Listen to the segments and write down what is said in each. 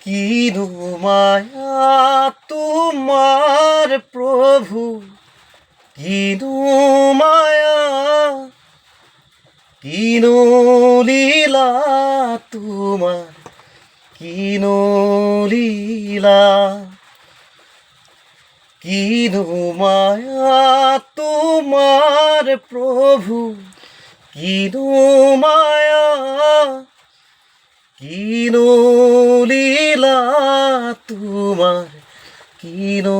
কিনো মায়া তোমার প্রভু, কিনো মায়া, কিনো লীলা তোমার, কিনো লীলা। কিনো মায়া তোমার প্রভু, কিনো মায়া, কিনো লীলা তোমার, কিনো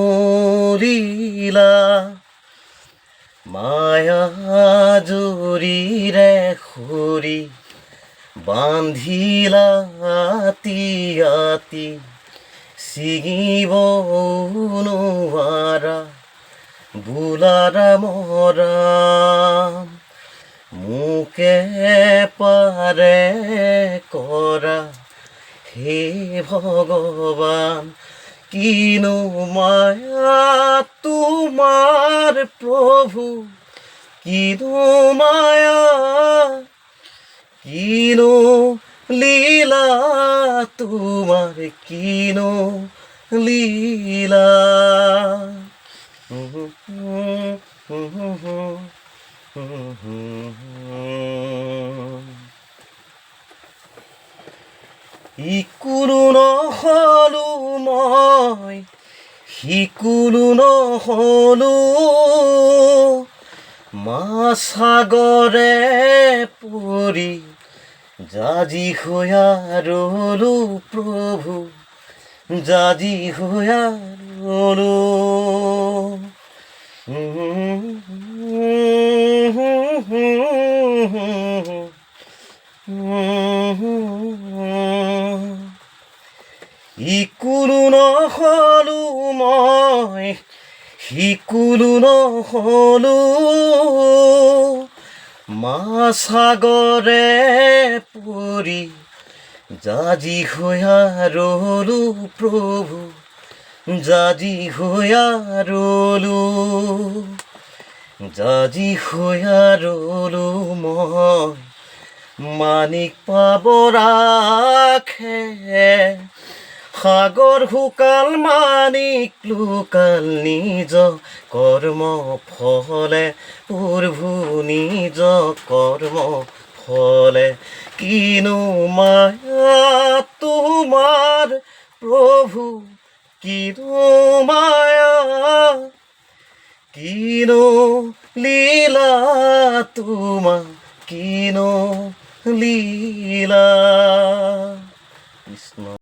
লীলা। মায়া জরিরে খৰি বান্ধিলা আতি আতি, ছিঙিব নোৱাৰা বোলাৰ মৰাম। মোকে পাৰে কৰা হে ভগৱান, কিনো মায়া তোমাৰ প্ৰভু, কিনো মায়া, কিনো লীলা তোমাৰ, কিনো লীলা। ইকুলো নহলো মই, সিকুলো নহলো, মাছসাগৰে পৰি জাজি হইয়া ৰলো প্ৰভু, জাজি হইয়া ৰলো। ইকুলো নহলো মই, সিকুলো নহলো, মাছসাগৰে পৰি জাজি হইয়া ৰলো প্ৰভু, জাজি হইয়া ৰলো, জাজি হইয়া ৰলো মই। মানিক পাব ৰাখে সাগৰ শুকাল, মানিক লুকাল নিজ কৰ্ম ফলে, প্ৰভু নিজ কৰ্ম ফলে। কিনো মায়া তোমাৰ প্ৰভু, কিনো মায়া, কিনো লীলা তোমাৰ, কিনো লীলা। কৃষ্ণ।